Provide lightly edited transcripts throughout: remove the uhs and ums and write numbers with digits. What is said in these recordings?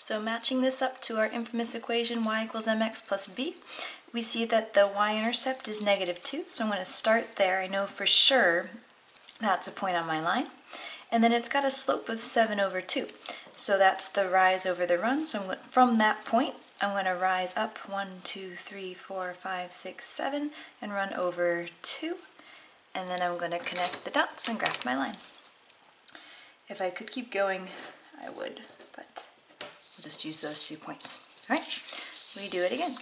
So matching this up to our infamous equation y equals mx plus b, we see that the y-intercept is -2, so I'm going to start there. I know for sure that's a point on my line. And then it's got a slope of 7/2, so that's the rise over the run. So from that point, I'm going to rise up 1, 2, 3, 4, 5, 6, 7, and run over 2. And then I'm going to connect the dots and graph my line. If I could keep going, I would, but we'll just use those 2 points. All right, we do it again.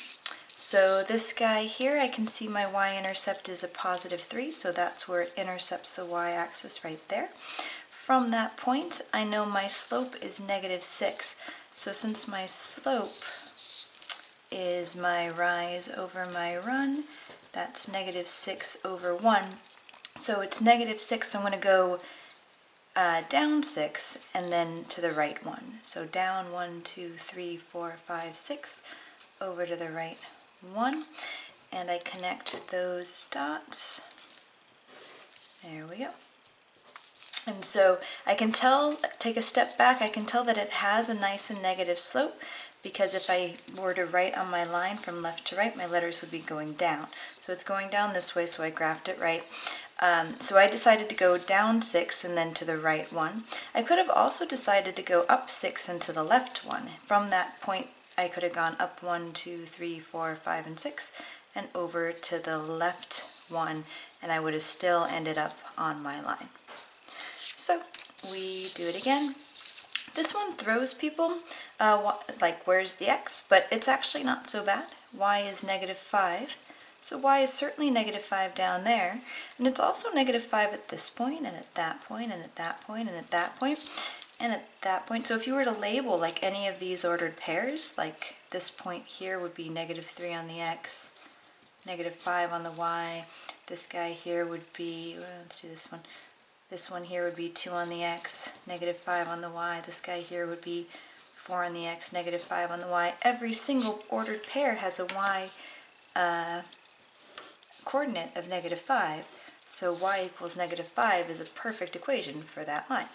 So this guy here, I can see my y-intercept is a +3, so that's where it intercepts the y-axis right there. From that point, I know my slope is -6, so since my slope is my rise over my run, that's -6/1. So it's -6, so I'm going to go down 6 and then to the right 1. So down 1, 2, 3, 4, 5, 6, over to the right 1, and I connect those dots. There we go. And so I can tell, take a step back, I can tell that it has a nice and negative slope, because if I were to write on my line from left to right, my letters would be going down. So it's going down this way, so I graphed it right. So I decided to go down 6 and then to the right 1. I could have also decided to go up 6 and to the left 1. From that point, I could have gone up 1, 2, 3, 4, 5, and 6, and over to the left 1, and I would have still ended up on my line. So we do it again. This one throws people, like where's the x? But it's actually not so bad. Y is -5, so y is certainly -5 down there, and it's also -5 at this point, and at that point, and at that point, and at that point, and at that point. So if you were to label like any of these ordered pairs, like this point here would be -3 on the x, -5 on the y. This guy here would be, let's do this one. This one here would be 2 on the x, -5 on the y. This guy here would be 4 on the x, -5 on the y. Every single ordered pair has a y coordinate of -5, so y equals -5 is a perfect equation for that line.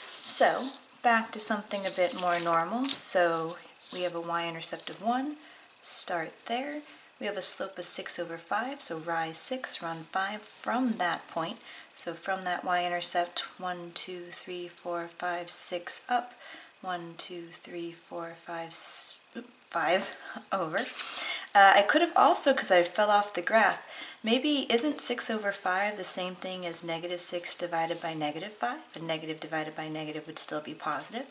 So back to something a bit more normal. So we have a y-intercept of 1, start there. We have a slope of 6/5, so rise 6, run 5 from that point. So from that y-intercept, 1, 2, 3, 4, 5, 6 up, 1, 2, 3, 4, 5 over. I could have also, because I fell off the graph, maybe isn't 6/5 the same thing as -6 divided by -5? A negative divided by negative would still be positive.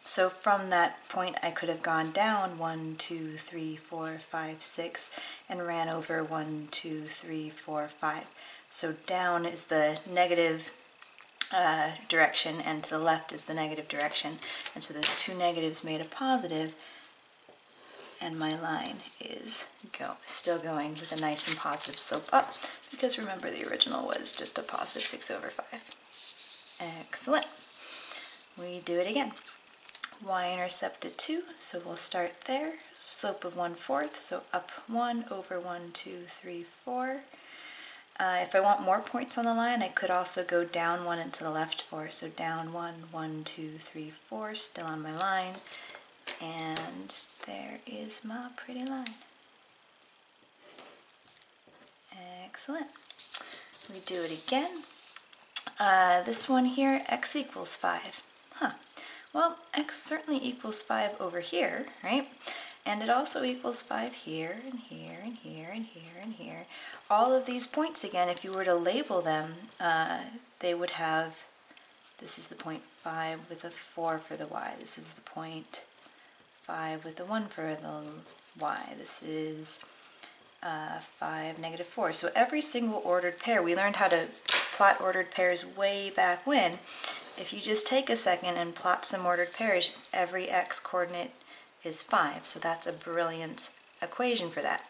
So from that point, I could have gone down 1, 2, 3, 4, 5, 6, and ran over 1, 2, 3, 4, 5. So down is the negative direction, and to the left is the negative direction. And so those two negatives made a positive, and my line is still going with a nice and positive slope up, because remember the original was just a +6/5. Excellent. We do it again. Y-intercept at 2, so we'll start there. Slope of 1/4, so up 1 over 1, 2, 3, 4. If I want more points on the line, I could also go down 1 and to the left 4. So down 1, 1, 2, 3, 4, still on my line. And there is my pretty line. Excellent. We do it again. This one here, x equals 5. Well, x certainly equals 5 over here, right? And it also equals 5 here, and here, and here, and here, and here. All of these points, again, if you were to label them, they would have, this is the point 5 with a 4 for the y. This is the point 5 with the 1 for the y. This is 5, -4. So every single ordered pair, we learned how to plot ordered pairs way back when. If you just take a second and plot some ordered pairs, every x coordinate is 5. So that's a brilliant equation for that.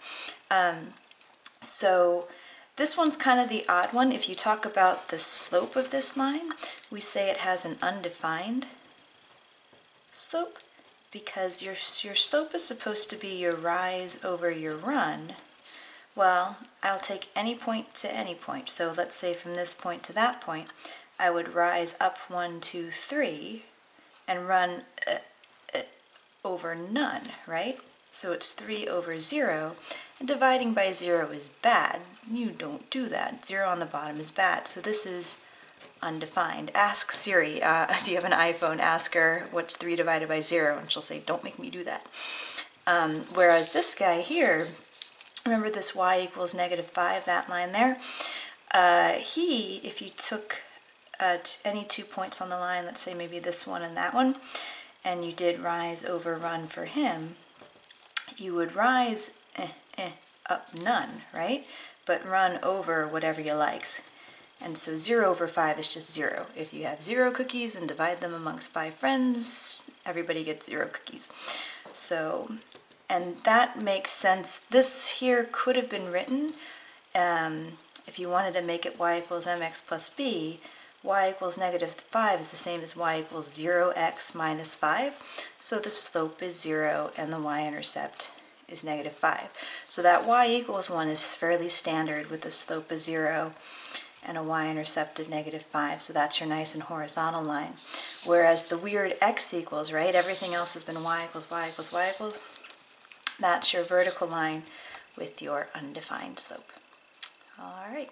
So this one's kind of the odd one. If you talk about the slope of this line, we say it has an undefined slope, because your slope is supposed to be your rise over your run. Well, I'll take any point to any point. So let's say from this point to that point, I would rise up 1, 2, 3, and run over none, right? So it's 3 over 0, and dividing by 0 is bad. You don't do that. 0 on the bottom is bad, so this is undefined. Ask Siri, if you have an iPhone, ask her what's 3 divided by 0, and she'll say, don't make me do that. Whereas this guy here, remember this y equals -5, that line there? If you took any 2 points on the line, let's say maybe this one and that one, and you did rise over run for him, you would rise up none, right? But run over whatever you like. And so 0 over 5 is just 0. If you have 0 cookies and divide them amongst 5 friends, everybody gets 0 cookies. So, and that makes sense. This here could have been written, if you wanted to make it y equals mx plus b, y equals -5 is the same as y equals 0x minus 5. So the slope is 0 and the y-intercept is -5. So that y equals 1 is fairly standard with a slope of 0 and a y-intercept of -5. So that's your nice and horizontal line. Whereas the weird x equals, right? Everything else has been y equals, y equals, y equals. That's your vertical line with your undefined slope. All right.